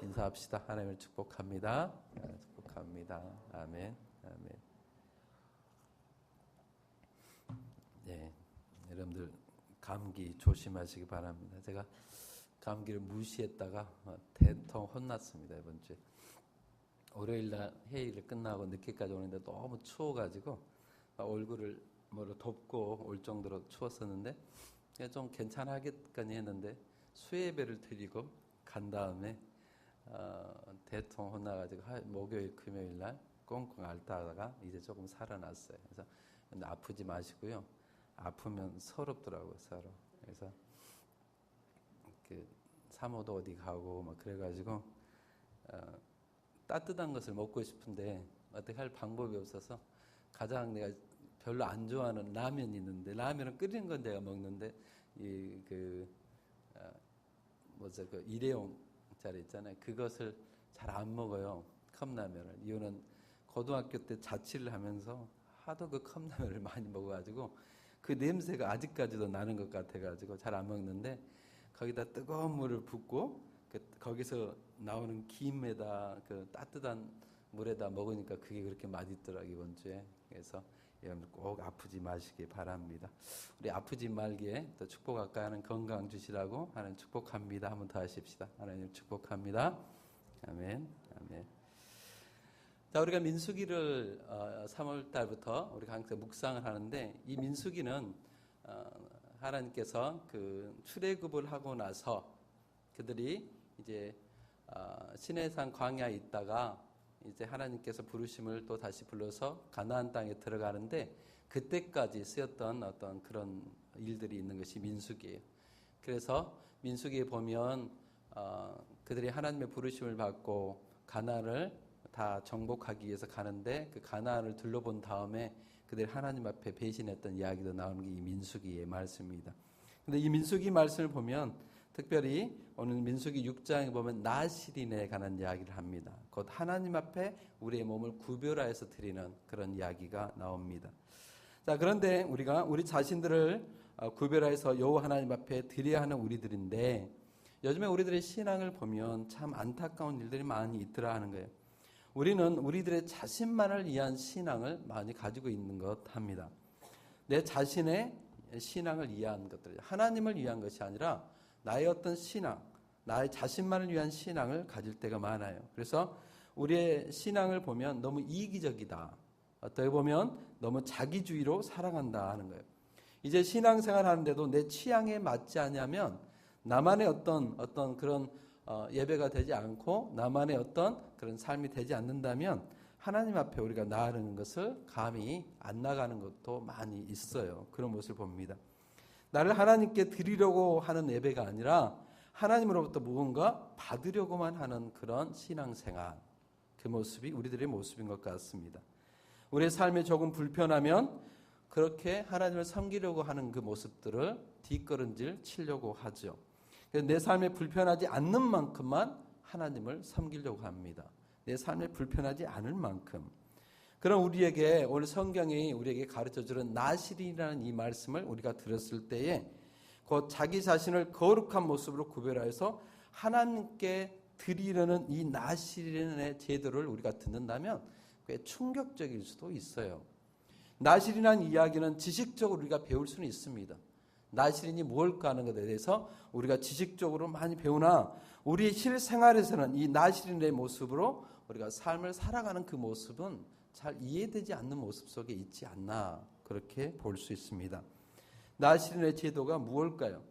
인사합시다. 하나님을 축복합니다. 축복합니다. 아멘. 아멘. 네, 여러분들 감기 조심하시기 바랍니다. 제가 감기를 무시했다가 대통 혼났습니다. 이번 주에 월요일날 회의를 끝나고 늦게까지 오는데 너무 추워가지고 얼굴을 덮고 올 정도로 추웠었는데 좀 괜찮아하겠거니 했는데 수예배를 드리고 간 다음에 대통 혼나가지고 목요일 금요일날 꽁꽁 앓다가 이제 조금 살아났어요. 그래서 아프지 마시고요. 아프면 서럽더라고요, 서로. 그래서 사모도 어디 가고 막 그래가지고 따뜻한 것을 먹고 싶은데 어떻게 할 방법이 없어서 가장 내가 별로 안 좋아하는 라면이 있는데 라면은 끓이는 건 내가 먹는데 그 일회용짜리 있잖아요. 그것을 잘 안 먹어요. 컵라면을. 이유는 고등학교 때 자취를 하면서 하도 그 컵라면을 많이 먹어가지고 그 냄새가 아직까지도 나는 것 같아가지고 잘 안 먹는데 거기다 뜨거운 물을 붓고 거기서 나오는 김에다 그 따뜻한 물에다 먹으니까 그게 그렇게 맛있더라고요, 이번 주에. 그래서 여러분 꼭 아프지 마시기 바랍니다. 우리 아프지 말기에 또 축복 아까 하는 건강 주시라고 하나님 축복합니다. 한번 더 하십시다. 하나님 축복합니다. 아멘. 아멘. 자, 우리가 민수기를 3월 달부터 우리가 항상 묵상을 하는데 이 민수기는 하나님께서 그 출애굽을 하고 나서 그들이 이제 시내산 광야에 있다가 이제 하나님께서 부르심을 또 다시 불러서 가나안 땅에 들어가는데 그때까지 쓰였던 어떤 그런 일들이 있는 것이 민수기예요. 그래서 민수기에 보면 그들이 하나님의 부르심을 받고 가나안을 다 정복하기 위해서 가는데 그 가나안을 둘러본 다음에 그들이 하나님 앞에 배신했던 이야기도 나오는 게 이 민수기의 말씀입니다. 근데 이 민수기 말씀을 보면 특별히 오늘 민수기 6장에 보면 나실인에 관한 이야기를 합니다. 곧 하나님 앞에 우리의 몸을 구별하여서 드리는 그런 이야기가 나옵니다. 자, 그런데 우리가 우리 자신들을 구별하여서 여호와 하나님 앞에 드려야 하는 우리들인데 요즘에 우리들의 신앙을 보면 참 안타까운 일들이 많이 있더라 하는 거예요. 우리는 우리들의 자신만을 위한 신앙을 많이 가지고 있는 것 합니다. 내 자신의 신앙을 위한 것들, 하나님을 위한 것이 아니라 나의 어떤 신앙, 나의 자신만을 위한 신앙을 가질 때가 많아요. 그래서 우리의 신앙을 보면 너무 이기적이다. 어떻게 보면 너무 자기주의로 살아간다 하는 거예요. 이제 신앙생활 하는데도 내 취향에 맞지 않으면 나만의 어떤 그런 예배가 되지 않고 나만의 어떤 그런 삶이 되지 않는다면 하나님 앞에 우리가 나아가는 것을 감히 안 나가는 것도 많이 있어요. 그런 모습을 봅니다. 나를 하나님께 드리려고 하는 예배가 아니라 하나님으로부터 무언가 받으려고만 하는 그런 신앙생활, 그 모습이 우리들의 모습인 것 같습니다. 우리의 삶이 조금 불편하면 그렇게 하나님을 섬기려고 하는 그 모습들을 뒷걸음질 치려고 하죠. 내 삶에 불편하지 않는 만큼만 하나님을 섬기려고 합니다. 내 삶에 불편하지 않을 만큼. 그럼 우리에게 오늘 성경이 우리에게 가르쳐주는 나실이라는 이 말씀을 우리가 들었을 때에 곧 자기 자신을 거룩한 모습으로 구별하여서 하나님께 드리려는 이 나실인의 제도를 우리가 듣는다면 꽤 충격적일 수도 있어요. 나실이라는 이야기는 지식적으로 우리가 배울 수는 있습니다. 나실인이 무엇일까 하는 것에 대해서 우리가 지식적으로 많이 배우나 우리 실생활에서는 이 나실인의 모습으로 우리가 삶을 살아가는 그 모습은 잘 이해되지 않는 모습 속에 있지 않나 그렇게 볼 수 있습니다. 나실인의 제도가 무엇일까요?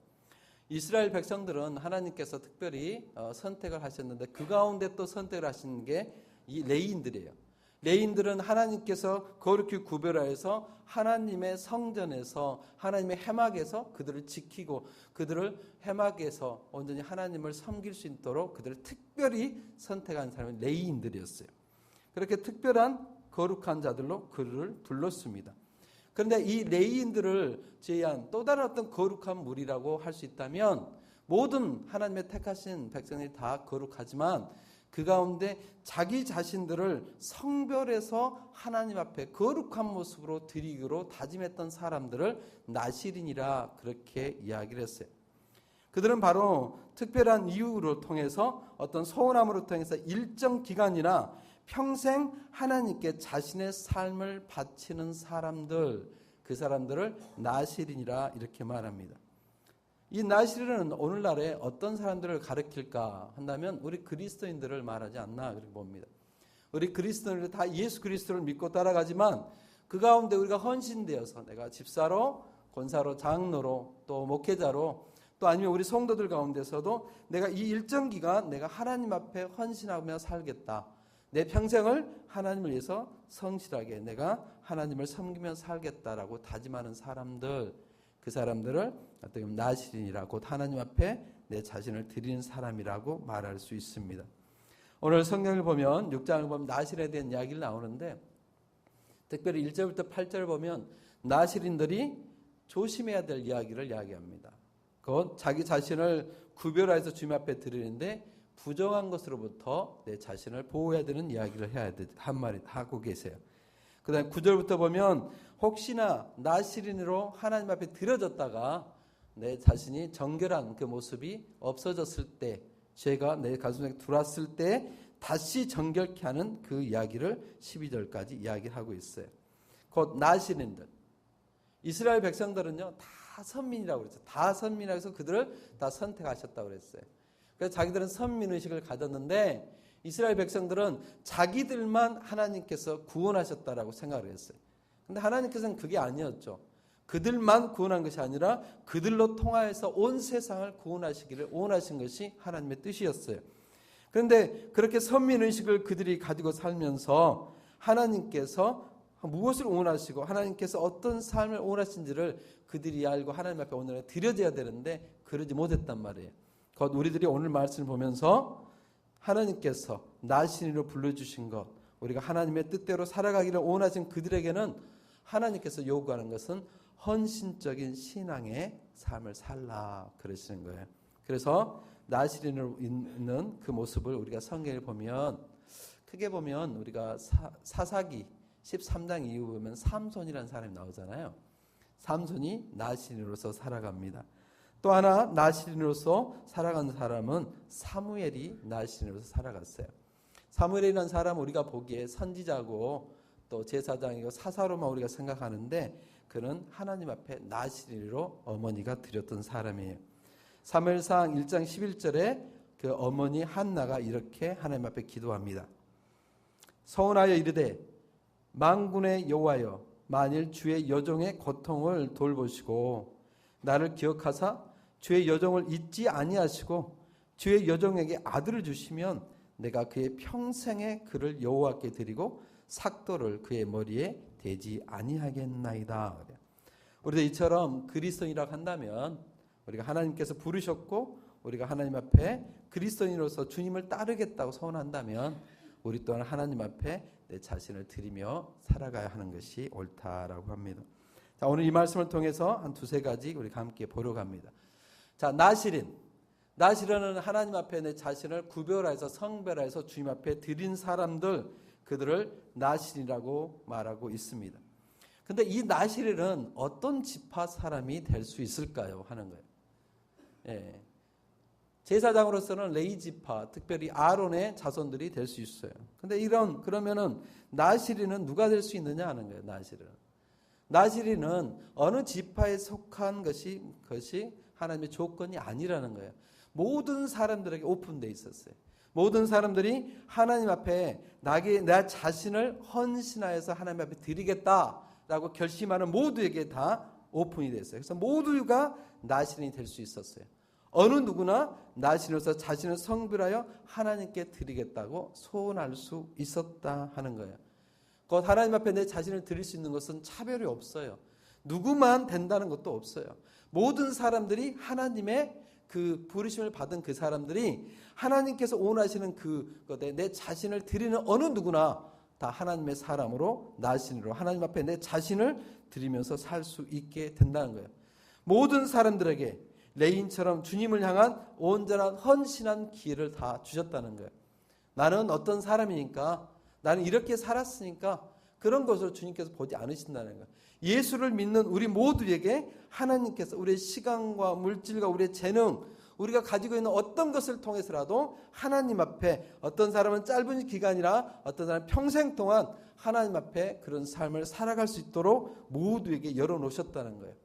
이스라엘 백성들은 하나님께서 특별히 선택을 하셨는데 그 가운데 또 선택을 하신 게 이 레위인들이에요. 레위인들은 하나님께서 거룩히 구별하여서 하나님의 성전에서 하나님의 회막에서 그들을 지키고 그들을 회막에서 온전히 하나님을 섬길 수 있도록 그들을 특별히 선택한 사람이 레위인들이었어요. 그렇게 특별한 거룩한 자들로 그를 불렀습니다. 그런데 이 레위인들을 제외한 또 다른 어떤 거룩한 무리라고 할 수 있다면 모든 하나님의 택하신 백성들이 다 거룩하지만 그 가운데 자기 자신들을 성별해서 하나님 앞에 거룩한 모습으로 드리기로 다짐했던 사람들을 나실인이라 그렇게 이야기를 했어요. 그들은 바로 특별한 이유를 통해서 어떤 소원함으로 통해서 일정 기간이나 평생 하나님께 자신의 삶을 바치는 사람들, 그 사람들을 나실인이라 이렇게 말합니다. 이 나실인은 오늘날에 어떤 사람들을 가리킬까 한다면 우리 그리스도인들을 말하지 않나 그렇게 봅니다. 우리 그리스도인들 다 예수 그리스도를 믿고 따라가지만 그 가운데 우리가 헌신되어서 내가 집사로, 권사로, 장로로, 또 목회자로, 또 아니면 우리 성도들 가운데서도 내가 이 일정 기간 내가 하나님 앞에 헌신하며 살겠다. 내 평생을 하나님을 위해서 성실하게 내가 하나님을 섬기며 살겠다라고 다짐하는 사람들, 그 사람들을 어떻게 보면 나실인이라 곧 하나님 앞에 내 자신을 드리는 사람이라고 말할 수 있습니다. 오늘 성경을 보면 6장을 보면 나실에 대한 이야기를 나오는데 특별히 1절부터 8절을 보면 나실인들이 조심해야 될 이야기를 이야기합니다. 곧 자기 자신을 구별해서 주님 앞에 드리는데 부정한 것으로부터 내 자신을 보호해야 되는 이야기를 해야 돼. 한 말이 하고 계세요. 그 다음에 9절부터 보면 혹시나 나실인으로 하나님 앞에 드려졌다가 내 자신이 정결한 그 모습이 없어졌을 때 죄가 내 가슴에 들어왔을 때 다시 정결케 하는 그 이야기를 12절까지 이야기하고 있어요. 곧 나실인들. 이스라엘 백성들은요 다 선민이라고 그랬어요. 다 선민이라고 해서 그들을 다 선택하셨다고 그랬어요. 그래서 자기들은 선민의식을 가졌는데 이스라엘 백성들은 자기들만 하나님께서 구원하셨다라고 생각을 했어요. 근데 하나님께서는 그게 아니었죠. 그들만 구원한 것이 아니라 그들로 통하여서 온 세상을 구원하시기를 원하신 것이 하나님의 뜻이었어요. 그런데 그렇게 선민의식을 그들이 가지고 살면서 하나님께서 무엇을 원하시고 하나님께서 어떤 삶을 원하신지를 그들이 알고 하나님 앞에 오늘 드려져야 되는데 그러지 못했단 말이에요. 곧 우리들이 오늘 말씀을 보면서 하나님께서 나신이로 불러주신 것, 우리가 하나님의 뜻대로 살아가기를 원하신 그들에게는 하나님께서 요구하는 것은 헌신적인 신앙의 삶을 살라 그러시는 거예요. 그래서 나실인으로 있는 그 모습을 우리가 성경에 보면 크게 보면 우리가 사사기 13장 이후 보면 삼손이라는 사람이 나오잖아요. 삼손이 나실인으로서 살아갑니다. 또 하나 나실인으로서 살아간 사람은 사무엘이 나실인으로서 살아갔어요. 사무엘이라는 사람은 우리가 보기에 선지자고 또 제사장이고 사사로만 우리가 생각하는데 그는 하나님 앞에 나실인으로 어머니가 드렸던 사람이에요. 사무엘상 1장 11절에 그 어머니 한나가 이렇게 하나님 앞에 기도합니다. 서원하여 이르되 만군의 여호와여 만일 주의 여종의 고통을 돌보시고 나를 기억하사 주의 여종을 잊지 아니하시고 주의 여종에게 아들을 주시면 내가 그의 평생의 그를 여호와께 드리고 삭도를 그의 머리에 대지 아니하겠나이다. 우리도 이처럼 그리스도인이라고 한다면 우리가 하나님께서 부르셨고 우리가 하나님 앞에 그리스도인으로서 주님을 따르겠다고 소원한다면 우리 또한 하나님 앞에 내 자신을 드리며 살아가야 하는 것이 옳다라고 합니다. 자, 오늘 이 말씀을 통해서 한 두세 가지 우리가 함께 보러 갑니다. 자, 나실인은 하나님 앞에 내 자신을 구별해서 성별해서 주님 앞에 드린 사람들, 그들을 나실이라고 말하고 있습니다. 근데 이 나실인은 어떤 지파 사람이 될 수 있을까요? 하는 거예요. 예. 제사장으로서는 레위 지파, 특별히 아론의 자손들이 될 수 있어요. 근데 그러면은 나실인은 누가 될 수 있느냐 하는 거예요. 나실인은 어느 지파에 속한 것이 하나님의 조건이 아니라는 거예요. 모든 사람들에게 오픈되어 있었어요. 모든 사람들이 하나님 앞에 나 자신을 헌신하여서 하나님 앞에 드리겠다라고 결심하는 모두에게 다 오픈이 됐어요. 그래서 모두가 나실인이 될 수 있었어요. 어느 누구나 나실로서 자신을 성별하여 하나님께 드리겠다고 소원할 수 있었다 하는 거예요. 곧 하나님 앞에 내 자신을 드릴 수 있는 것은 차별이 없어요. 누구만 된다는 것도 없어요. 모든 사람들이 하나님의 그 부르심을 받은 그 사람들이 하나님께서 원하시는 그것에 내 자신을 드리는 어느 누구나 다 하나님의 사람으로 나신으로 하나님 앞에 내 자신을 드리면서 살 수 있게 된다는 거예요. 모든 사람들에게 레인처럼 주님을 향한 온전한 헌신한 기회를 다 주셨다는 거예요. 나는 어떤 사람이니까 나는 이렇게 살았으니까 그런 것을 주님께서 보지 않으신다는 거예요. 예수를 믿는 우리 모두에게 하나님께서 우리의 시간과 물질과 우리의 재능 우리가 가지고 있는 어떤 것을 통해서라도 하나님 앞에, 어떤 사람은 짧은 기간이라 어떤 사람은 평생 동안 하나님 앞에 그런 삶을 살아갈 수 있도록 모두에게 열어놓으셨다는 거예요.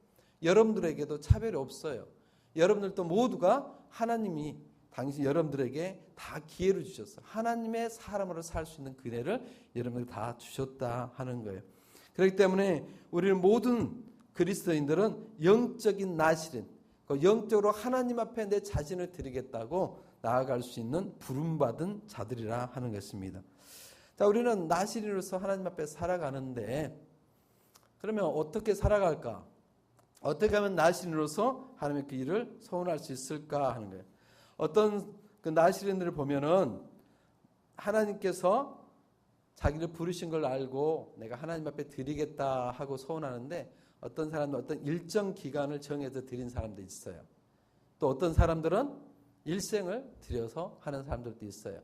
여러분들에게도 차별이 없어요. 여러분들도 모두가 하나님이 여러분들에게 다 기회를 주셨어요. 하나님의 사람으로 살 수 있는 기회를 여러분들에게 다 주셨다 하는 거예요. 그렇기 때문에 우리는 모든 그리스도인들은 영적인 나실인, 영적으로 하나님 앞에 내 자신을 드리겠다고 나아갈 수 있는 부름받은 자들이라 하는 것입니다. 자, 우리는 나실인으로서 하나님 앞에 살아가는데 그러면 어떻게 살아갈까? 어떻게 하면 나실인으로서 하나님의 그 일을 소원할 수 있을까 하는 거예요. 어떤 그 나실인들을 보면은 하나님께서 자기를 부르신 걸 알고 내가 하나님 앞에 드리겠다 하고 소원하는데 어떤 사람은 어떤 일정 기간을 정해서 드린 사람도 있어요. 또 어떤 사람들은 일생을 들여서 하는 사람들도 있어요.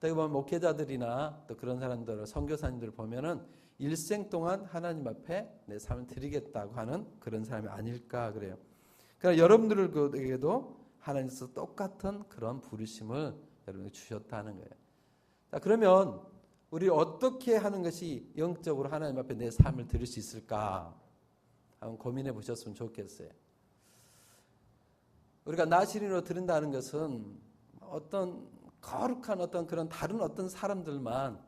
또 보면 목회자들이나 또 그런 사람들, 선교사님들 보면은 일생 동안 하나님 앞에 내 삶을 드리겠다고 하는 그런 사람이 아닐까 그래요. 그러니까 여러분들에게도 하나님께서 똑같은 그런 부르심을 여러분에게 주셨다는 거예요. 자, 그러면 우리 어떻게 하는 것이 영적으로 하나님 앞에 내 삶을 드릴 수 있을까? 한번 고민해 보셨으면 좋겠어요. 우리가 나실인으로 드린다는 것은 어떤 거룩한 어떤 그런 다른 어떤 사람들만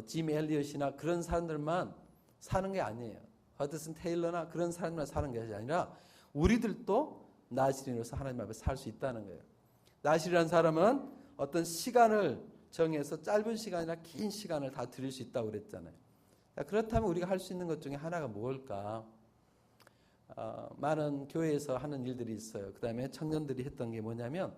짐 엘리엇이나 그런 사람들만 사는 게 아니에요. 허드슨 테일러나 그런 사람만 사는 게 아니라 우리들도 나실인으로서 하나님 앞에 살 수 있다는 거예요. 나실이라는 사람은 어떤 시간을 정해서 짧은 시간이나 긴 시간을 다 드릴 수 있다고 그랬잖아요. 그렇다면 우리가 할 수 있는 것 중에 하나가 뭘까? 많은 교회에서 하는 일들이 있어요. 그 다음에 청년들이 했던 게 뭐냐면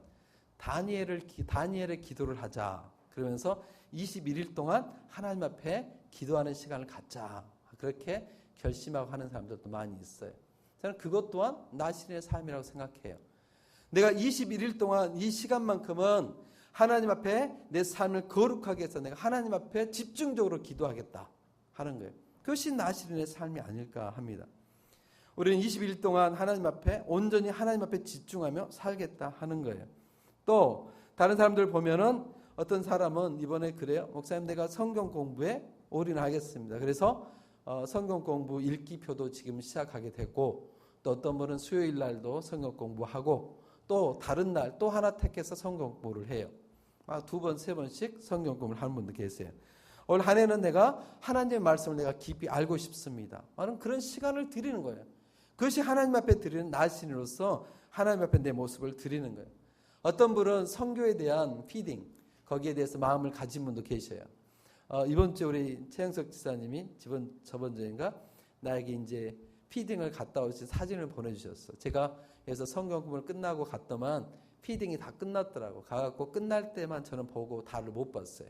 다니엘의 기도를 하자. 그러면서 21일 동안 하나님 앞에 기도하는 시간을 갖자. 그렇게 결심하고 하는 사람들도 많이 있어요. 저는 그것 또한 나실인의 삶이라고 생각해요. 내가 21일 동안 이 시간만큼은 하나님 앞에 내 삶을 거룩하게 해서 내가 하나님 앞에 집중적으로 기도하겠다 하는 거예요. 그것이 나실인의 삶이 아닐까 합니다. 우리는 21일 동안 하나님 앞에 온전히 하나님 앞에 집중하며 살겠다 하는 거예요. 또 다른 사람들 보면은 어떤 사람은 이번에 그래요. 목사님 내가 성경 공부에 올인하겠습니다. 그래서 성경 공부 읽기표도 지금 시작하게 됐고 또 어떤 분은 수요일 날도 성경 공부하고 또 다른 날 또 하나 택해서 성경 공부를 해요. 두 번, 세 번씩 성경 공부를 하는 분도 계세요. 올 한 해는 내가 하나님의 말씀을 내가 깊이 알고 싶습니다. 나는 그런 시간을 드리는 거예요. 그것이 하나님 앞에 드리는 나신으로서 하나님 앞에 내 모습을 드리는 거예요. 어떤 분은 선교에 대한 피딩, 거기에 대해서 마음을 가진 분도 계셔요. 이번 주에 우리 최영석 지사님이 저번 주인가 나에게 이제 피딩을 갔다 오신 사진을 보내주셨어. 제가 그래서 성경 공부를 끝나고 갔더만 피딩이 다 끝났더라고. 가갖고 끝날 때만 저는 보고 다를 못 봤어요.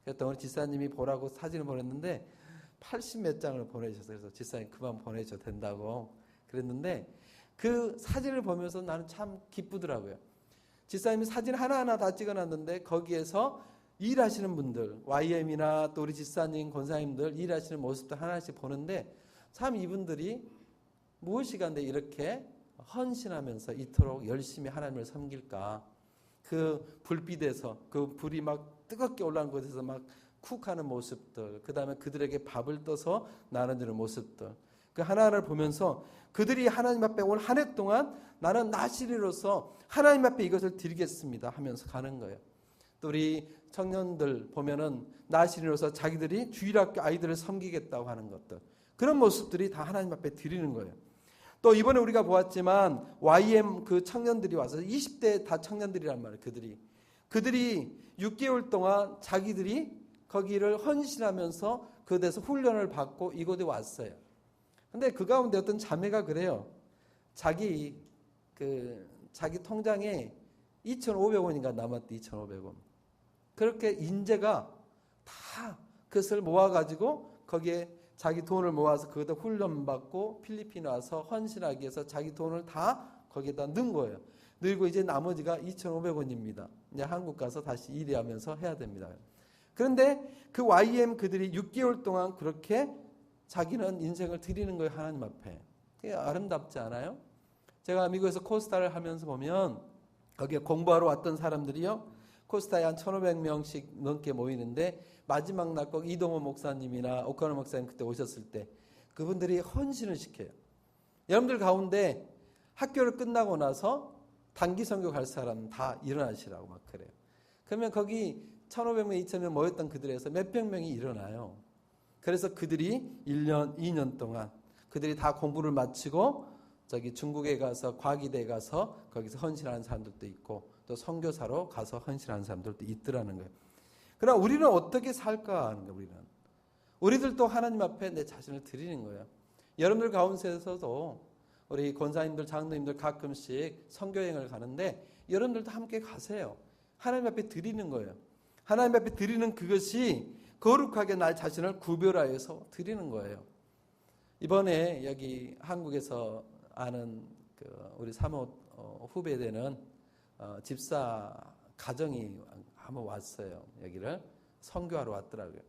그래서 우리 지사님이 보라고 사진을 보냈는데 80몇 장을 보내주셨어요. 그래서 지사님 그만 보내줘도 된다고 그랬는데 그 사진을 보면서 나는 참 기쁘더라고요. 지사님이 사진 하나하나 다 찍어놨는데 거기에서 일하시는 분들, YM이나 또 우리 지사님, 권사님들 일하시는 모습도 하나씩 보는데 참 이분들이 무엇이간데 이렇게 헌신하면서 이토록 열심히 하나님을 섬길까. 그 불빛에서 그 불이 막 뜨겁게 올라오는 곳에서 막 쿡하는 모습들, 그 다음에 그들에게 밥을 떠서 나눠주는 모습들, 그 하나하나를 보면서 그들이 하나님 앞에 올 한 해 동안 나는 나실이로서 하나님 앞에 이것을 드리겠습니다 하면서 가는 거예요. 또 우리 청년들 보면은 나실이로서 자기들이 주일학교 아이들을 섬기겠다고 하는 것들, 그런 모습들이 다 하나님 앞에 드리는 거예요. 또 이번에 우리가 보았지만 YM 그 청년들이 와서 20대 다 청년들이란 말이에요. 그들이 6개월 동안 자기들이 거기를 헌신하면서 그곳에서 훈련을 받고 이곳에 왔어요. 근데 그 가운데 어떤 자매가 그래요. 자기 통장에 2,500원인가 남았대. 2,500원. 그렇게 인재가 다 그것을 모아가지고 거기에 자기 돈을 모아서 거기다 훈련받고 필리핀에 와서 헌신하기 위해서 자기 돈을 다 거기에다 넣은 거예요. 넣고 이제 나머지가 2,500원입니다. 이제 한국 가서 다시 일하면서 해야 됩니다. 그런데 그 YM 그들이 6개월 동안 그렇게 자기는 인생을 드리는 거예요. 하나님 앞에. 그게 아름답지 않아요? 제가 미국에서 코스타를 하면서 보면 거기에 공부하러 왔던 사람들이요, 코스타에 한 1,500명씩 넘게 모이는데 마지막 날 꼭 이동호 목사님이나 오카노 목사님 그때 오셨을 때 그분들이 헌신을 시켜요. 여러분들 가운데 학교를 끝나고 나서 단기 선교 갈 사람 다 일어나시라고 막 그래요. 그러면 거기 1,500명, 2,000명 모였던 그들에서 몇백 명이 일어나요. 그래서 그들이 1년, 2년 동안 그들이 다 공부를 마치고 저기 중국에 가서 과기대에 가서 거기서 헌신하는 사람들도 있고 또 선교사로 가서 헌신하는 사람들도 있더라는 거예요. 그러나 우리는 어떻게 살까 하는 거예요. 우리들도 하나님 앞에 내 자신을 드리는 거예요. 여러분들 가운데서도 우리 권사님들, 장로님들 가끔씩 선교여행을 가는데 여러분들도 함께 가세요. 하나님 앞에 드리는 거예요. 하나님 앞에 드리는 그것이 거룩하게 나 자신을 구별하여서 드리는 거예요. 이번에 여기 한국에서 아는 우리 사모 후배되는 집사 가정이 한번 왔어요. 여기를 선교하러 왔더라고요.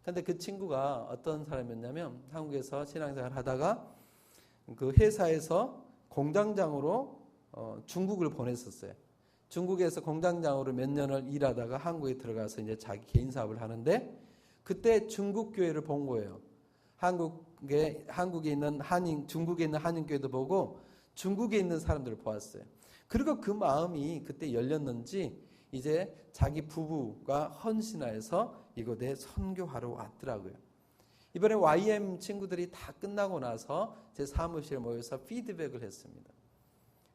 근데 그 친구가 어떤 사람이었냐면 한국에서 신앙생활 하다가 그 회사에서 공장장으로 중국을 보냈었어요. 중국에서 공장장으로 몇 년을 일하다가 한국에 들어가서 이제 자기 개인 사업을 하는데 그때 중국 교회를 본 거예요. 한국에 있는 중국에 있는 한인교회도 보고 중국에 있는 사람들을 보았어요. 그리고 그 마음이 그때 열렸는지 이제 자기 부부가 헌신하여서 이곳에 선교하러 왔더라고요. 이번에 YM 친구들이 다 끝나고 나서 제 사무실에 모여서 피드백을 했습니다.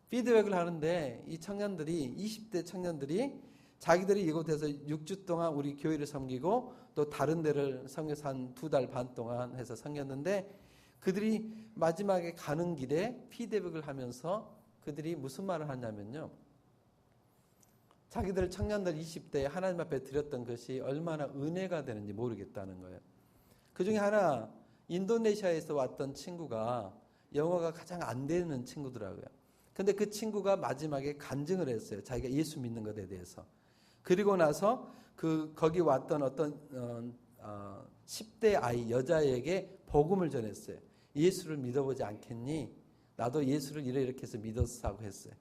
피드백을 하는데 이 청년들이 20대 청년들이 자기들이 이곳에서 6주 동안 우리 교회를 섬기고 또 다른 데를 섬겨서 한 2달 반 동안 해서 섬겼는데 그들이 마지막에 가는 길에 피드백을 하면서 그들이 무슨 말을 하냐면요. 자기들 청년들 20대에 하나님 앞에 드렸던 것이 얼마나 은혜가 되는지 모르겠다는 거예요. 그 중에 하나 인도네시아에서 왔던 친구가 영어가 가장 안 되는 친구더라고요. 근데 그 친구가 마지막에 간증을 했어요. 자기가 예수 믿는 것에 대해서. 그리고 나서 거기 왔던 어떤 10대 아이 여자에게 복음을 전했어요. 예수를 믿어보지 않겠니? 나도 예수를 이렇게 해서 믿었다고 했어요.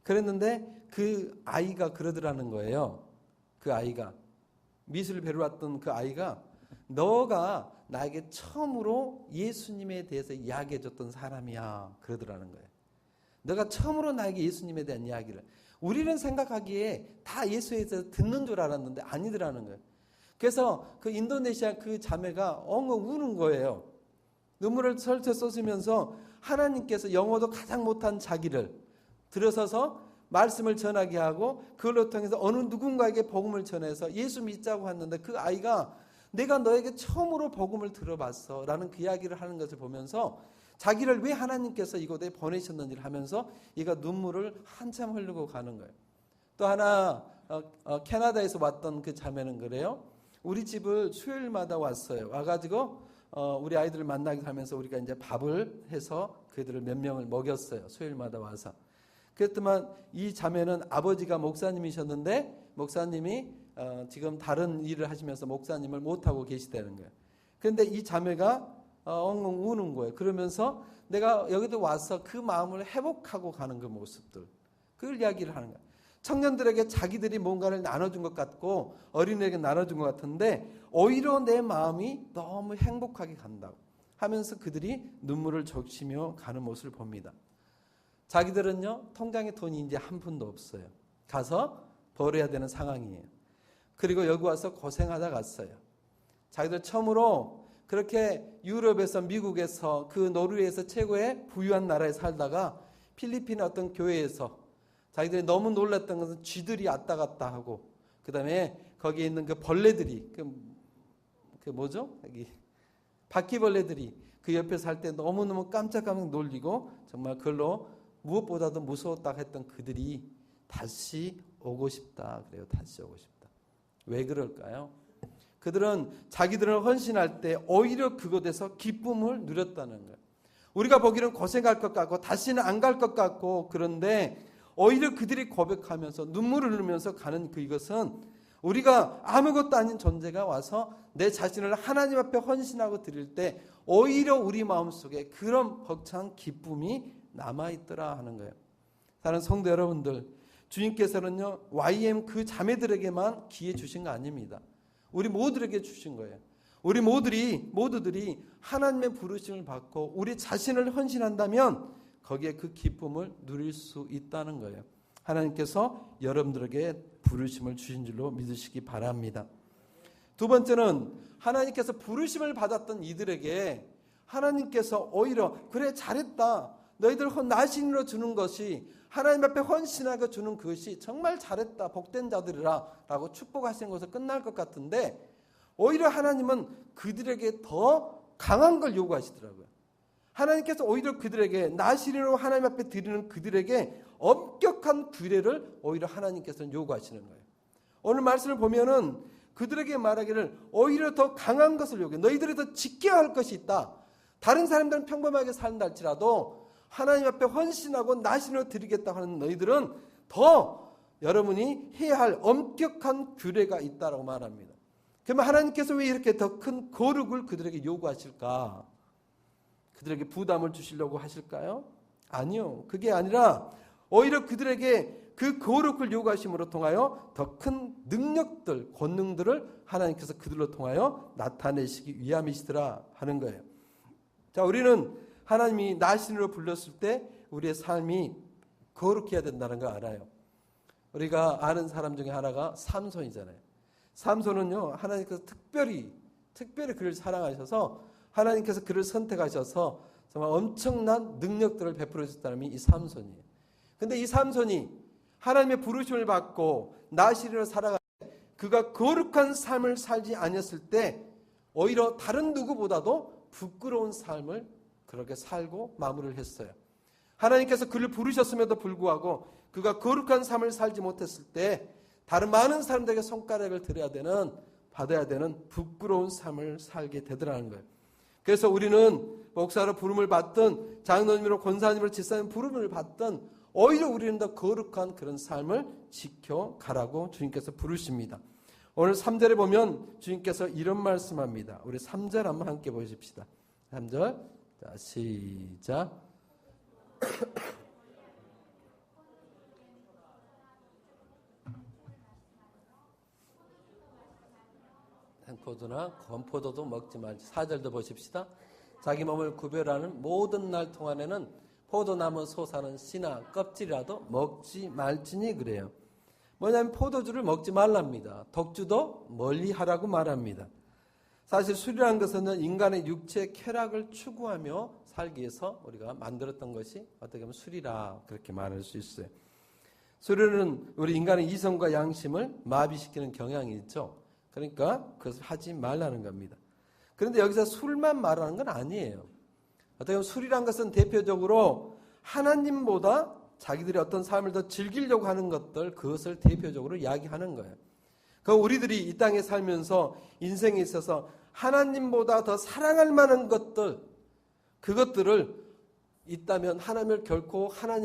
그랬는데 그 아이가 그러더라는 거예요. 그 아이가 미술을 배우러 왔던 그 아이가 너가 나에게 처음으로 예수님에 대해서 이야기해 줬던 사람이야. 그러더라는 거예요. 너가 처음으로 나에게 예수님에 대한 이야기를. 우리는 생각하기에 다 예수에 대해서 듣는 줄 알았는데 아니더라는 거예요. 그래서 그 인도네시아 그 자매가 엉엉 우는 거예요. 눈물을 설쳐 쏟으면서 하나님께서 영어도 가장 못한 자기를 들어서서 말씀을 전하게 하고 그걸로 통해서 어느 누군가에게 복음을 전해서 예수 믿자고 했는데 그 아이가 내가 너에게 처음으로 복음을 들어봤어 라는 그 이야기를 하는 것을 보면서 자기를 왜 하나님께서 이곳에 보내셨는지를 하면서 얘가 눈물을 한참 흘리고 가는 거예요. 또 하나 캐나다에서 왔던 그 자매는 그래요. 우리 집을 수요일마다 왔어요. 와가지고 우리 아이들을 만나게 하면서 우리가 이제 밥을 해서 그들을 몇 명을 먹였어요. 수요일마다 와서. 그랬더만 이 자매는 아버지가 목사님이셨는데 목사님이 지금 다른 일을 하시면서 목사님을 못하고 계시다는 거예요. 그런데 이 자매가 엉엉 우는 거예요. 그러면서 내가 여기도 와서 그 마음을 회복하고 가는 그 모습들, 그걸 이야기를 하는 거예요. 청년들에게 자기들이 뭔가를 나눠준 것 같고 어린애에게 나눠준 것 같은데 오히려 내 마음이 너무 행복하게 간다고 하면서 그들이 눈물을 적시며 가는 모습을 봅니다. 자기들은요 통장에 돈이 이제 한 푼도 없어요. 가서 벌어야 되는 상황이에요. 그리고 여기 와서 고생하다 갔어요. 자기들 처음으로 그렇게 유럽에서 미국에서 그 노르웨이에서 최고의 부유한 나라에 살다가 필리핀의 어떤 교회에서 자기들이 너무 놀랐던 것은 쥐들이 왔다 갔다 하고 그 다음에 거기에 있는 그 벌레들이 그 뭐죠? 여기 바퀴벌레들이 그 옆에 살 때 너무너무 깜짝깜짝 놀리고 정말 그걸로 무엇보다도 무서웠다 했던 그들이 다시 오고 싶다 그래요. 다시 오고 싶다. 왜 그럴까요? 그들은 자기들을 헌신할 때 오히려 그곳에서 기쁨을 누렸다는 거예요. 우리가 보기에는 고생할 것 같고 다시는 안 갈 것 같고 그런데 오히려 그들이 고백하면서 눈물을 흘리면서 가는 이것은 우리가 아무것도 아닌 존재가 와서 내 자신을 하나님 앞에 헌신하고 드릴 때 오히려 우리 마음속에 그런 벅찬 기쁨이 남아있더라 하는 거예요. 사랑하는 성도 여러분들, 주님께서는요, YM 그 자매들에게만 기회 주신 거 아닙니다. 우리 모두에게 주신 거예요. 우리 모두들이 하나님의 부르심을 받고 우리 자신을 헌신한다면 거기에 그 기쁨을 누릴 수 있다는 거예요. 하나님께서 여러분들에게 부르심을 주신 줄로 믿으시기 바랍니다. 두 번째는 하나님께서 부르심을 받았던 이들에게 하나님께서 오히려 그래 잘했다. 너희들 나신으로 주는 것이 하나님 앞에 헌신하고 주는 것이 정말 잘했다. 복된 자들이라 라고 축복하시는 것으로 끝날 것 같은데 오히려 하나님은 그들에게 더 강한 걸 요구하시더라고요. 하나님께서 오히려 그들에게 나신으로 하나님 앞에 드리는 그들에게 엄격한 규례를 오히려 하나님께서는 요구하시는 거예요. 오늘 말씀을 보면은 그들에게 말하기를 오히려 더 강한 것을 요구해. 너희들이 더 지켜야 할 것이 있다. 다른 사람들은 평범하게 산다 할지라도 하나님 앞에 헌신하고 나신으로 드리겠다고 하는 너희들은 더 여러분이 해야 할 엄격한 규례가 있다라고 말합니다. 그러면 하나님께서 왜 이렇게 더 큰 거룩을 그들에게 요구하실까? 그들에게 부담을 주시려고 하실까요? 아니요. 그게 아니라 오히려 그들에게 그 거룩을 요구하심으로 통하여 더 큰 능력들, 권능들을 하나님께서 그들로 통하여 나타내시기 위함이시더라 하는 거예요. 자, 우리는 하나님이 나신으로 불렀을 때 우리의 삶이 거룩해야 된다는 걸 알아요. 우리가 아는 사람 중에 하나가 삼손이잖아요. 삼손은요, 하나님께서 특별히 그를 사랑하셔서 하나님께서 그를 선택하셔서 정말 엄청난 능력들을 베풀어 주셨다는 사람이 이 삼손이에요. 근데 이 삼손이 하나님의 부르심을 받고 나신으로 살아갈 때 그가 거룩한 삶을 살지 아니었을 때 오히려 다른 누구보다도 부끄러운 삶을 그렇게 살고 마무리를 했어요. 하나님께서 그를 부르셨음에도 불구하고 그가 거룩한 삶을 살지 못했을 때 다른 많은 사람들에게 손가락을 받아야 되는 부끄러운 삶을 살게 되더라는 거예요. 그래서 우리는 목사로 부름을 받든 장로님으로 권사님으로 집사님 부름을 받든 오히려 우리는 더 거룩한 그런 삶을 지켜가라고 주님께서 부르십니다. 오늘 3절에 보면 주님께서 이런 말씀합니다. 우리 3절 한번 함께 보십시다. 3절 자, 시작. 포도나 건포도도 먹지 말지. 4절도 보십시다. 자기 몸을 구별하는 모든 날 동안에는 포도나무 솟아는 씨나 껍질이라도 먹지 말지니 그래요. 뭐냐면 포도주를 먹지 말랍니다. 독주도 멀리하라고 말합니다. 사실 술이라는 것은 인간의 육체의 쾌락을 추구하며 살기 위해서 우리가 만들었던 것이 어떻게 보면 술이라 그렇게 말할 수 있어요. 술은 우리 인간의 이성과 양심을 마비시키는 경향이 있죠. 그러니까 그것을 하지 말라는 겁니다. 그런데 여기서 술만 말하는 건 아니에요. 어떻게 보면 술이란 것은 대표적으로 하나님보다 자기들이 어떤 삶을 더 즐기려고 하는 것들, 그것을 대표적으로 이야기하는 거예요. 그 우리들이 이 땅에 살면서 인생에 있어서 하나님보다 더 사랑할 만한 것들, 그것들을 있다면 하나님을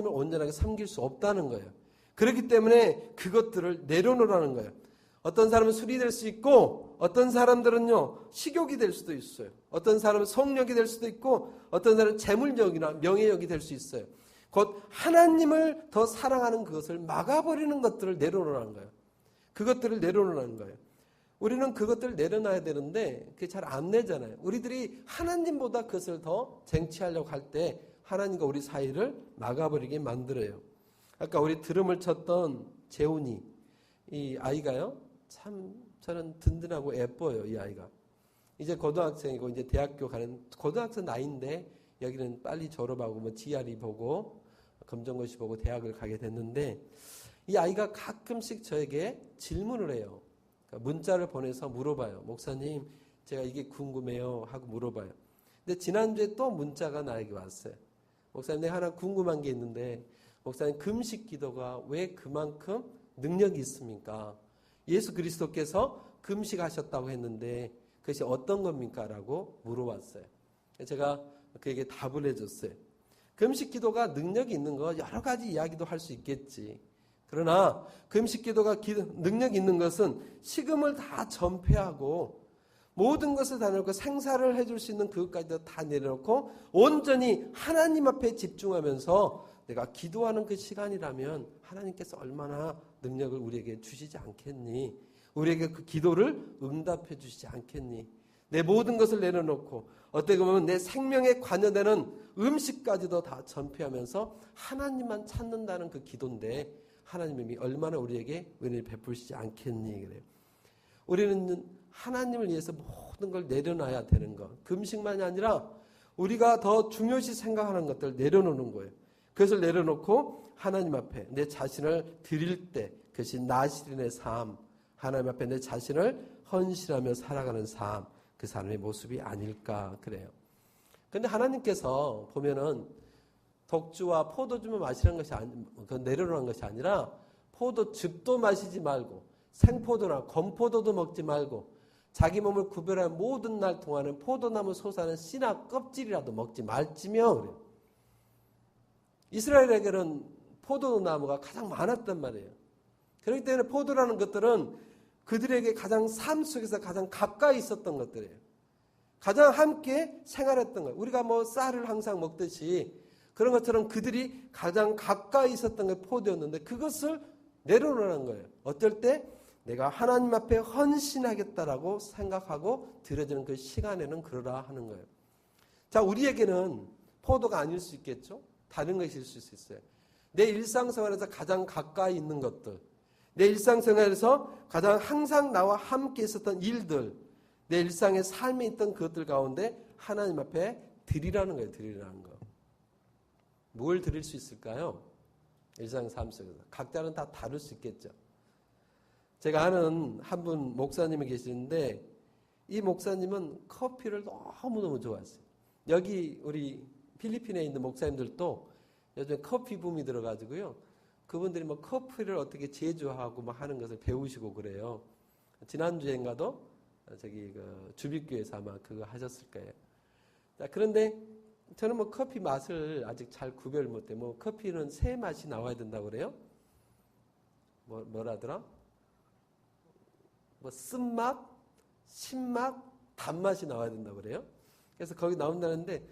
온전하게 섬길 수 없다는 거예요. 그렇기 때문에 그것들을 내려놓으라는 거예요. 어떤 사람은 술이 될 수 있고 어떤 사람들은요 식욕이 될 수도 있어요. 어떤 사람은 성욕이 될 수도 있고 어떤 사람은 재물욕이나 명예욕이 될 수 있어요. 곧 하나님을 더 사랑하는 그것을 막아버리는 것들을 내려놓으라는 거예요. 그것들을 내려놓으라는 거예요. 우리는 그것들을 내려놔야 되는데 그게 잘 안 내잖아요. 우리들이 하나님보다 그것을 더 쟁취하려고 할 때 하나님과 우리 사이를 막아버리게 만들어요. 아까 우리 드럼을 쳤던 재훈이 이 아이가요 참 저는 든든하고 예뻐요. 이 아이가 이제 고등학생이고 이제 대학교 가는 고등학생 나이인데 여기는 빨리 졸업하고 뭐 GRE 보고 검정고시 보고 대학을 가게 됐는데 이 아이가 가끔씩 저에게 질문을 해요. 그러니까 문자를 보내서 물어봐요. 목사님 제가 이게 궁금해요 하고 물어봐요. 근데 지난주에 또 문자가 나에게 왔어요. 목사님 내가 하나 궁금한 게 있는데 목사님 금식 기도가 왜 그만큼 능력이 있습니까? 예수 그리스도께서 금식하셨다고 했는데 그것이 어떤 겁니까? 라고 물어봤어요. 제가 그에게 답을 해줬어요. 금식 기도가 능력이 있는 거 여러 가지 이야기도 할 수 있겠지. 그러나 금식 기도가 능력이 있는 것은 식음을 다 전폐하고 모든 것을 다 내놓고 생사를 해줄 수 있는 그것까지도 다 내려놓고 온전히 하나님 앞에 집중하면서 내가 기도하는 그 시간이라면 하나님께서 얼마나 능력을 우리에게 주시지 않겠니? 우리에게 그 기도를 응답해 주시지 않겠니? 내 모든 것을 내려놓고 어떻게 보면 내 생명에 관여되는 음식까지도 다 전폐하면서 하나님만 찾는다는 그 기도인데 하나님이 얼마나 우리에게 은혜를 베푸시지 않겠니? 그래요. 우리는 하나님을 위해서 모든 걸 내려놔야 되는 것. 금식만이 아니라 우리가 더 중요시 생각하는 것들 내려놓는 거예요. 그것을 내려놓고 하나님 앞에 내 자신을 드릴 때 그것이 나시린의 삶, 하나님 앞에 내 자신을 헌신하며 살아가는 삶, 그 사람의 모습이 아닐까 그래요. 그런데 하나님께서 보면은 독주와 포도주만 마시는 것이 내려놓는 것이 아니라 포도즙도 마시지 말고 생포도나 건포도도 먹지 말고 자기 몸을 구별한 모든 날 동안은 포도나무 솟아는 씨나 껍질이라도 먹지 말지며 그래요. 이스라엘에게는 포도나무가 가장 많았단 말이에요. 그렇기 때문에 포도라는 것들은 그들에게 가장 삶 속에서 가장 가까이 있었던 것들이에요. 가장 함께 생활했던 거예요. 우리가 뭐 쌀을 항상 먹듯이 그런 것처럼 그들이 가장 가까이 있었던 게 포도였는데 그것을 내려놓는 거예요. 어떨 때 내가 하나님 앞에 헌신하겠다라고 생각하고 드려지는 그 시간에는 그러라 하는 거예요. 자, 우리에게는 포도가 아닐 수 있겠죠? 다른 것일 수 있어요. 내 일상생활에서 가장 가까이 있는 것들, 내 일상생활에서 가장 항상 나와 함께 있었던 일들, 내 일상의 삶에 있던 그것들 가운데 하나님 앞에 드리라는 거예요. 드리라는 거. 뭘 드릴 수 있을까요? 일상 삶 속에서. 각자는 다 다를 수 있겠죠. 제가 아는 한 분 목사님이 계시는데 이 목사님은 커피를 너무너무 좋아했어요. 여기 우리 필리핀에 있는 목사님들도 요즘 커피 붐이 들어가지고요. 그분들이 뭐 커피를 어떻게 제조하고 막 하는 것을 배우시고 그래요. 지난주엔가도 저기 그 주빛교회에서 아마 그거 하셨을 거예요. 자, 그런데 저는 뭐 커피 맛을 아직 잘 구별 못해. 뭐 커피는 세 맛이 나와야 된다고 그래요. 뭐라더라? 뭐 쓴맛, 신맛, 단맛이 나와야 된다고 그래요. 그래서 거기 나온다는데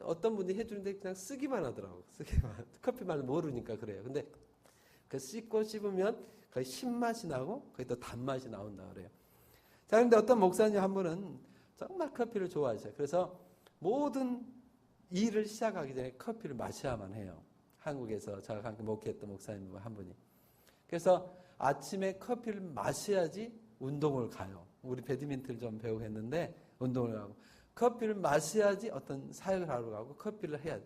어떤 분이 해주는데 그냥 쓰기만 하더라고. 쓰기만. 커피 맛을 모르니까 그래요. 근데 그 씻고 씹으면 거의 신맛이 나고 거의 또 단맛이 나온다 그래요. 자, 그런데 어떤 목사님 한 분은 정말 커피를 좋아하셔요. 그래서 모든 일을 시작하기 전에 커피를 마셔야만 해요. 한국에서 저와 함께 목회했던 목사님 한 분이. 그래서 아침에 커피를 마셔야지 운동을 가요. 우리 배드민턴을 좀 배우고 했는데 운동을 가고 커피를 마셔야지 어떤 사역을 하러 가고 커피를 해야 돼.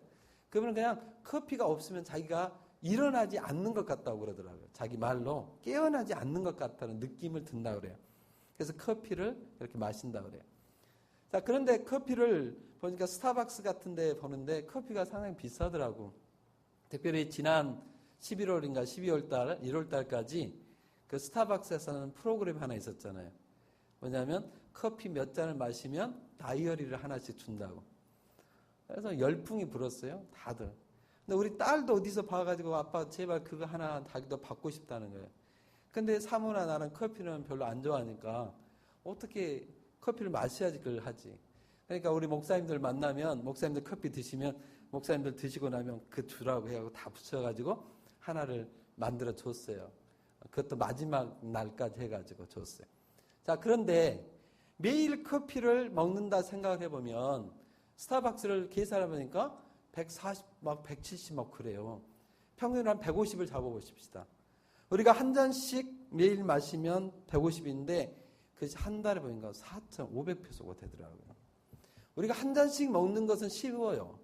그러면 그냥 커피가 없으면 자기가 일어나지 않는 것 같다고 그러더라고요. 자기 말로 깨어나지 않는 것 같다는 느낌을 든다 그래요. 그래서 커피를 이렇게 마신다 그래요. 자, 그런데 커피를 보니까 스타벅스 같은 데 보는데 커피가 상당히 비싸더라고. 특별히 지난 11월인가 12월 달, 1월 달까지 그 스타벅스에서는 프로그램 하나 있었잖아요. 뭐냐면 커피 몇 잔을 마시면 다이어리를 하나씩 준다고. 그래서 열풍이 불었어요. 다들. 근데 우리 딸도 어디서 봐가지고 아빠 제발 그거 하나 자기도 받고 싶다는 거예요. 근데 사모나 나는 커피는 별로 안 좋아하니까 어떻게 커피를 마셔야지 그걸 하지. 그러니까 우리 목사님들 만나면 목사님들 커피 드시면 목사님들 드시고 나면 그 주라고 해가지고 다 붙여가지고 하나를 만들어 줬어요. 그것도 마지막 날까지 해가지고 줬어요. 자, 그런데 매일 커피를 먹는다 생각을 해보면 스타벅스를 계산해보니까 140, 막 170 막 그래요. 평균 한 150을 잡아보십시다. 우리가 한 잔씩 매일 마시면 150인데 그것이 한 달에 보니까 4,500페소가 되더라고요. 우리가 한 잔씩 먹는 것은 쉬워요.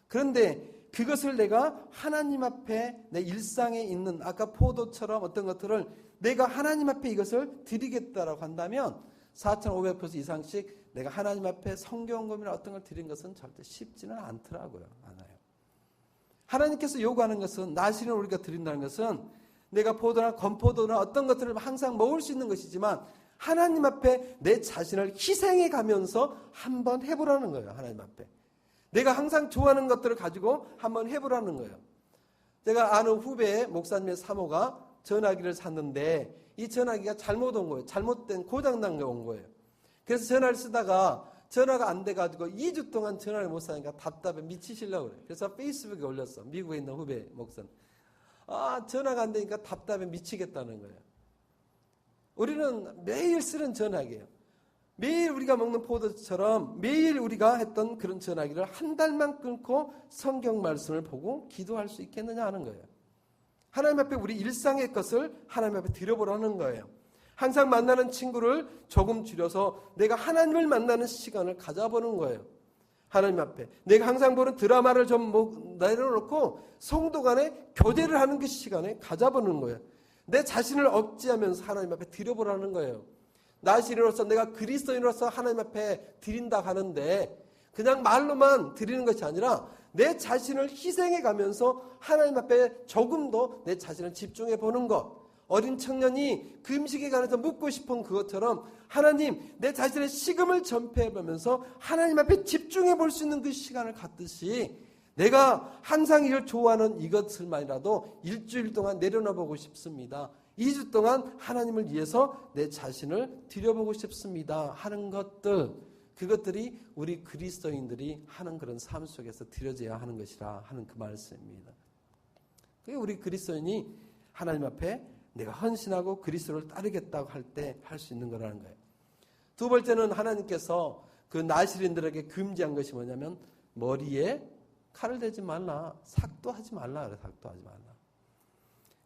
그런데 그것을 내가 하나님 앞에 내 일상에 있는 아까 포도처럼 어떤 것들을 내가 하나님 앞에 이것을 드리겠다라고 한다면 4,500페소 이상씩 내가 하나님 앞에 성경금이나 어떤 걸 드린 것은 절대 쉽지는 않더라고요. 않아요. 하나님께서 요구하는 것은 나시는 우리가 드린다는 것은 내가 포도나 건포도나 어떤 것들을 항상 먹을 수 있는 것이지만 하나님 앞에 내 자신을 희생해 가면서 한번 해보라는 거예요. 하나님 앞에. 내가 항상 좋아하는 것들을 가지고 한번 해보라는 거예요. 제가 아는 후배 목사님의 사모가 전화기를 샀는데 이 전화기가 잘못 온 거예요. 잘못된 고장난 게 온 거예요. 그래서 전화를 쓰다가 전화가 안 돼가지고 2주 동안 전화를 못 사니까 답답해 미치시려고 그래. 그래서 페이스북에 올렸어. 미국에 있는 후배 목사는. 전화가 안 되니까 답답해 미치겠다는 거예요. 우리는 매일 쓰는 전화기예요. 매일 우리가 먹는 포도처럼 매일 우리가 했던 그런 전화기를 한 달만 끊고 성경 말씀을 보고 기도할 수 있겠느냐 하는 거예요. 하나님 앞에 우리 일상의 것을 하나님 앞에 드려보라는 거예요. 항상 만나는 친구를 조금 줄여서 내가 하나님을 만나는 시간을 가져보는 거예요. 하나님 앞에. 내가 항상 보는 드라마를 좀 내려놓고 성도 간에 교제를 하는 그 시간에 가져보는 거예요. 내 자신을 억제하면서 하나님 앞에 드려보라는 거예요. 나 신으로서 내가 그리스도인으로서 하나님 앞에 드린다 하는데 그냥 말로만 드리는 것이 아니라 내 자신을 희생해 가면서 하나님 앞에 조금 더 내 자신을 집중해 보는 것. 어린 청년이 그 음식에 관해서 묻고 싶은 그것처럼 하나님 내 자신의 식음을 전폐해 보면서 하나님 앞에 집중해 볼 수 있는 그 시간을 갖듯이 내가 항상 이걸 좋아하는 이것을만이라도 일주일 동안 내려놔 보고 싶습니다. 2주 동안 하나님을 위해서 내 자신을 드려보고 싶습니다 하는 것들, 그것들이 우리 그리스도인들이 하는 그런 삶 속에서 드려져야 하는 것이라 하는 그 말씀입니다. 그게 우리 그리스도인이 하나님 앞에 내가 헌신하고 그리스도를 따르겠다고 할 때 할 수 있는 거라는 거예요. 두 번째는 하나님께서 그 나실인들에게 금지한 것이 뭐냐면 머리에 칼을 대지 말라, 삭도하지 말라 그래. 삭도하지 말라.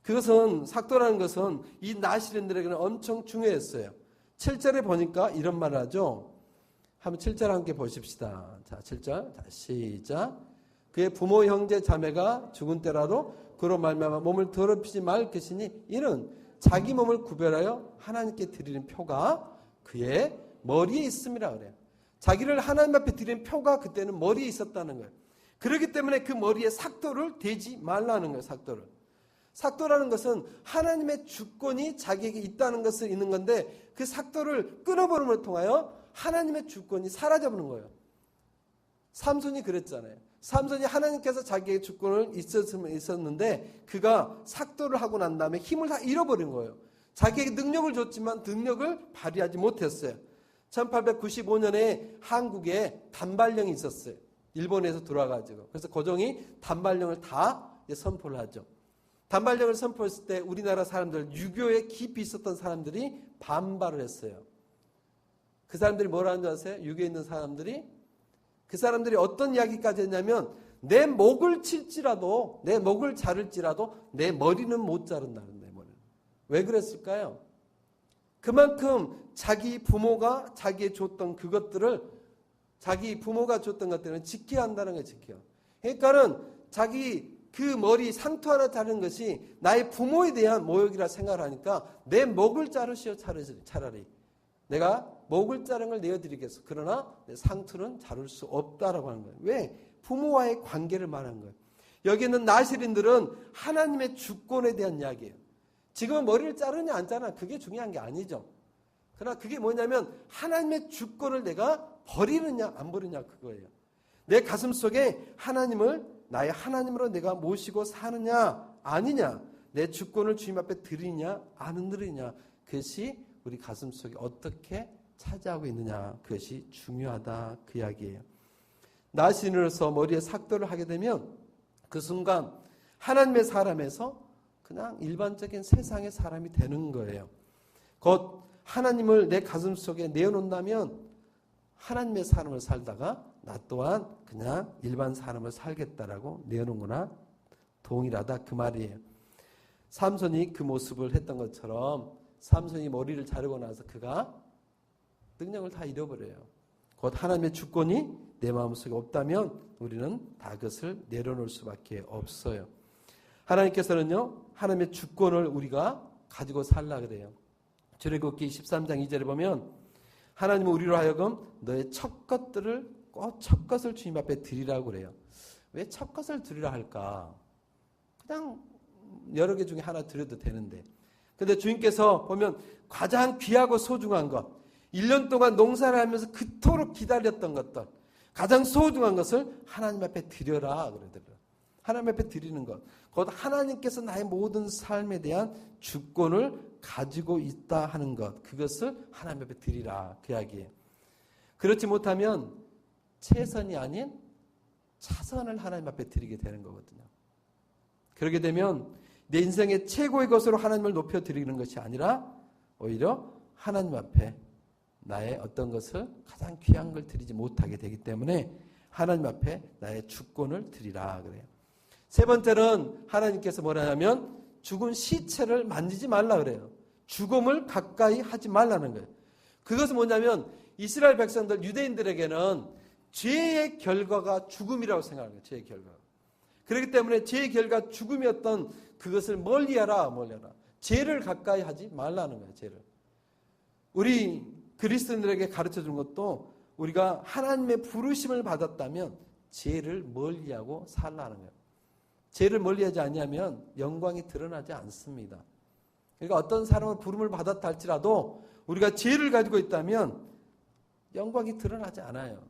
그것은 삭도라는 것은 이 나실인들에게는 엄청 중요했어요. 7절에 보니까 이런 말을 하죠. 한번 7절 함께 보십시다. 자, 7절. 자, 시작. 그의 부모 형제 자매가 죽은 때라도 그로 말미암아 몸을 더럽히지 말 것이니 이는 자기 몸을 구별하여 하나님께 드리는 표가 그의 머리에 있음이라 그래요. 자기를 하나님 앞에 드리는 표가 그때는 머리에 있었다는 거예요. 그렇기 때문에 그 머리에 삭도를 대지 말라는 거예요. 삭도를. 삭도라는 것은 하나님의 주권이 자기에게 있다는 것을 있는 건데 그 삭도를 끊어버림을 통하여 하나님의 주권이 사라져버리는 거예요. 삼손이 그랬잖아요. 삼손이 하나님께서 자기의 주권을 있었는데 그가 삭도를 하고 난 다음에 힘을 다 잃어버린 거예요. 자기에게 능력을 줬지만 능력을 발휘하지 못했어요. 1895년에 한국에 단발령이 있었어요. 일본에서 들어와가지고. 그래서 고종이 단발령을 다 선포를 하죠. 단발령을 선포했을 때 우리나라 사람들, 유교에 깊이 있었던 사람들이 반발을 했어요. 그 사람들이 뭐라는 줄 아세요? 유교에 있는 사람들이 그 사람들이 어떤 이야기까지 했냐면 내 목을 칠지라도 내 목을 자를지라도 내 머리는 못 자른다는 내 머리는. 왜 그랬을까요? 그만큼 자기 부모가 자기에 줬던 그것들을 자기 부모가 줬던 것들은 지켜야 한다는 거예요. 지켜. 그러니까는 자기 그 머리 상투 하나 자르는 것이 나의 부모에 대한 모욕이라 생각을 하니까 내 목을 자르시오 차라리. 내가 목을 자른 걸 내어드리겠어. 그러나 내 상투는 자를 수 없다라고 하는 거예요. 왜? 부모와의 관계를 말한 거예요. 여기 있는 나실인들은 하나님의 주권에 대한 이야기예요. 지금은 머리를 자르냐 안 자르냐 그게 중요한 게 아니죠. 그러나 그게 뭐냐면 하나님의 주권을 내가 버리느냐 안 버리느냐 그거예요. 내 가슴 속에 하나님을 나의 하나님으로 내가 모시고 사느냐 아니냐, 내 주권을 주님 앞에 드리냐 안 드리냐, 그것이 우리 가슴 속에 어떻게 차지하고 있느냐, 그것이 중요하다 그 이야기예요. 나신으로서 머리에 삭도를 하게 되면 그 순간 하나님의 사람에서 그냥 일반적인 세상의 사람이 되는 거예요. 곧 하나님을 내 가슴 속에 내어놓는다면 하나님의 사람을 살다가 나 또한 그냥 일반 사람을 살겠다라고 내어놓은 거나 동일하다 그 말이에요. 삼손이 그 모습을 했던 것처럼 삼손이 머리를 자르고 나서 그가 능력을 다 잃어버려요. 곧 하나님의 주권이 내 마음속에 없다면 우리는 다 그것을 내려놓을 수밖에 없어요. 하나님께서는요, 하나님의 주권을 우리가 가지고 살라 그래요. 출애굽기 13장 2절에 보면 하나님은 우리로 하여금 너의 첫 것들을 꼭 첫 것을 주님 앞에 드리라고 그래요. 왜 첫 것을 드리라 할까? 그냥 여러 개 중에 하나 드려도 되는데. 근데 주님께서 보면 가장 귀하고 소중한 것, 1년 동안 농사를 하면서 그토록 기다렸던 것들, 가장 소중한 것을 하나님 앞에 드려라 그러더라고요. 하나님 앞에 드리는 것. 곧 하나님께서 나의 모든 삶에 대한 주권을 가지고 있다 하는 것, 그것을 하나님 앞에 드리라 그 이야기예요. 그렇지 못하면 최선이 아닌 차선을 하나님 앞에 드리게 되는 거거든요. 그렇게 되면 내 인생의 최고의 것으로 하나님을 높여드리는 것이 아니라 오히려 하나님 앞에 나의 어떤 것을 가장 귀한 걸 드리지 못하게 되기 때문에 하나님 앞에 나의 주권을 드리라 그래요. 세 번째는 하나님께서 뭐라 하냐면 죽은 시체를 만지지 말라 그래요. 죽음을 가까이 하지 말라는 거예요. 그것은 뭐냐면 이스라엘 백성들, 유대인들에게는 죄의 결과가 죽음이라고 생각하는 거예요. 죄의 결과가. 그렇기 때문에 죄의 결과 죽음이었던 그것을 멀리하라. 죄를 가까이 하지 말라는 거예요. 죄를. 우리 그리스도인들에게 가르쳐준 것도 우리가 하나님의 부르심을 받았다면 죄를 멀리하고 살라는 거예요. 죄를 멀리하지 않으면 영광이 드러나지 않습니다. 그러니까 어떤 사람은 부름을 받았다 할지라도 우리가 죄를 가지고 있다면 영광이 드러나지 않아요.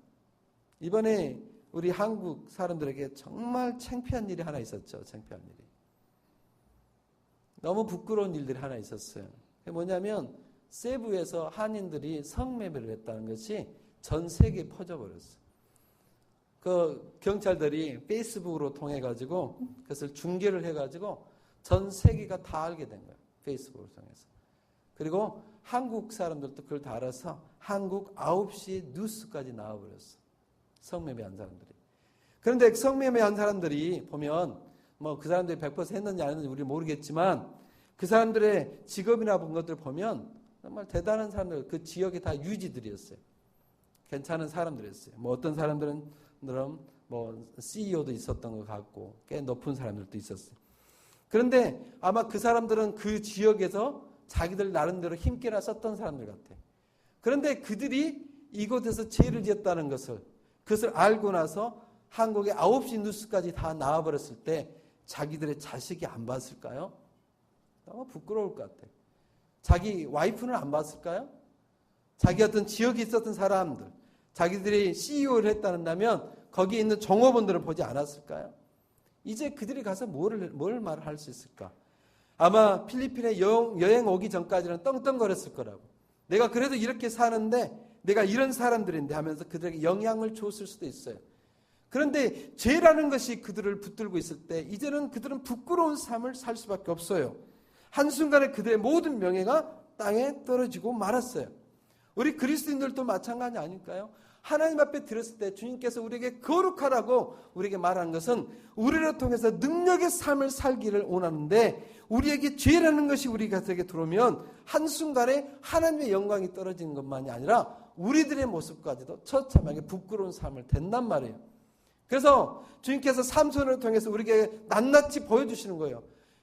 이번에 우리 한국 사람들에게 정말 창피한 일이 하나 있었죠. 창피한 일이. 너무 부끄러운 일들이 하나 있었어요. 그게 뭐냐면 세부에서 한인들이 성매매를 했다는 것이 전 세계에 퍼져버렸어요. 그 경찰들이 페이스북으로 통해 가지고 그것을 중계를 해가지고 전 세계가 다 알게 된 거예요. 페이스북을 통해서. 그리고 한국 사람들도 그걸 다 알아서 한국 9시 뉴스까지 나와버렸어. 성매매한 사람들이. 그런데 성매매한 사람들이 보면 뭐 그 사람들이 100% 했는지 안 했는지 우리 모르겠지만 그 사람들의 직업이나 본 것들 보면 정말 대단한 사람들, 그 지역에 다 유지들이었어요. 괜찮은 사람들이었어요. 뭐 어떤 사람들은 뭐 CEO도 있었던 것 같고 꽤 높은 사람들도 있었어요. 그런데 아마 그 사람들은 그 지역에서 자기들 나름대로 힘께나 썼던 사람들 같아요. 그런데 그들이 이곳에서 죄를 지었다는 그것을 알고 나서 한국의 9시 뉴스까지 다 나와버렸을 때 자기들의 자식이 안 봤을까요? 너무 부끄러울 것 같아요. 자기 와이프는 안 봤을까요? 자기 어떤 지역에 있었던 사람들, 자기들이 CEO를 했다는다면 거기에 있는 종업원들을 보지 않았을까요? 이제 그들이 가서 뭘 말을 할 수 있을까? 아마 필리핀에 여행 오기 전까지는 떵떵거렸을 거라고. 내가 그래도 이렇게 사는데 내가 이런 사람들인데 하면서 그들에게 영향을 줬을 수도 있어요. 그런데 죄라는 것이 그들을 붙들고 있을 때 이제는 그들은 부끄러운 삶을 살 수밖에 없어요. 한순간에 그들의 모든 명예가 땅에 떨어지고 말았어요. 우리 그리스도인들도 마찬가지 아닐까요? 하나님 앞에 들었을 때 주님께서 우리에게 거룩하라고 우리에게 말한 것은 우리를 통해서 능력의 삶을 살기를 원하는데 우리에게 죄라는 것이 우리 가족에 들어오면 한순간에 하나님의 영광이 떨어지는 것만이 아니라 우리들의 모습까지도 처참하게 부끄러운 삶을 된단 말이에요. 그래서 주님께서 삼손을 통해서 우리에게 낱낱이 보여주시는 거예요.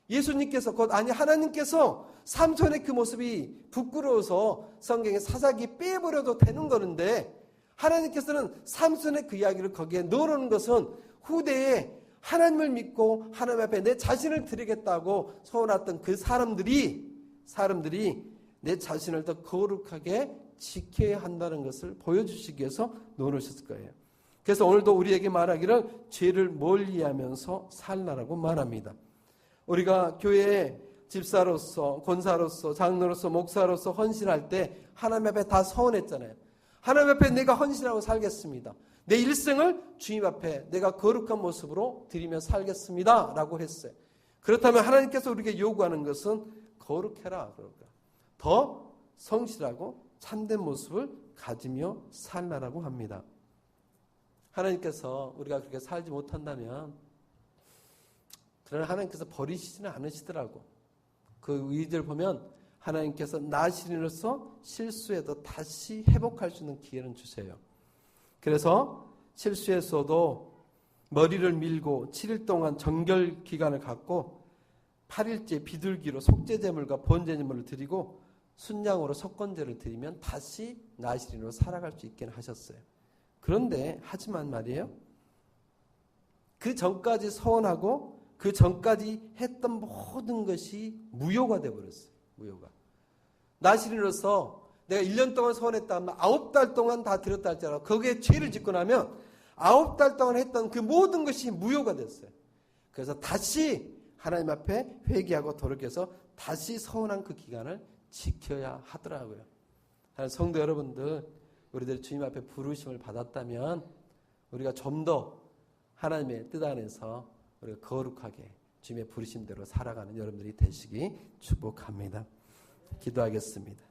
예수님께서 하나님께서 삼손의 그 모습이 부끄러워서 성경에 사사기 빼버려도 되는 거는데 하나님께서는 삼손의 그 이야기를 거기에 넣어놓은 것은 후대에 하나님을 믿고 하나님 앞에 내 자신을 드리겠다고 소원했던 그 사람들이 내 자신을 더 거룩하게 지켜야 한다는 것을 보여주시기 위해서 넣어놓으셨을 거예요. 그래서 오늘도 우리에게 말하기를 죄를 멀리하면서 살라라고 말합니다. 우리가 교회에 집사로서, 권사로서, 장로로서, 목사로서 헌신할 때 하나님 앞에 다 서원했잖아요. 하나님 앞에 내가 헌신하고 살겠습니다. 내 일생을 주님 앞에 내가 거룩한 모습으로 드리며 살겠습니다 라고 했어요. 그렇다면 하나님께서 우리에게 요구하는 것은 거룩해라. 더 성실하고 참된 모습을 가지며 살라라고 합니다. 하나님께서 우리가 그렇게 살지 못한다면 그러나 하나님께서 버리시지는 않으시더라고. 그 의지를 보면 하나님께서 나시린으로서 실수해도 다시 회복할 수 있는 기회는 주세요. 그래서 실수했어도 머리를 밀고 7일 동안 정결 기간을 갖고 8일째 비둘기로 속죄제물과 번제제물을 드리고 순양으로 속건제를 드리면 다시 나시린으로 살아갈 수 있게 하셨어요. 그런데 하지만 말이에요. 그 전까지 서원하고 그 전까지 했던 모든 것이 무효가 되어버렸어요. 무효가. 나시린으로서 내가 1년 동안 서원했다 하면 9달 동안 다 드렸다 할지라도 거기에 죄를 짓고 나면 9달 동안 했던 그 모든 것이 무효가 됐어요. 그래서 다시 하나님 앞에 회개하고 돌이켜서 다시 서원한 그 기간을 지켜야 하더라고요. 성도 여러분들, 우리들이 주님 앞에 부르심을 받았다면 우리가 좀 더 하나님의 뜻 안에서 우리가 거룩하게 주님의 부르심대로 살아가는 여러분들이 되시기 축복합니다. 기도하겠습니다.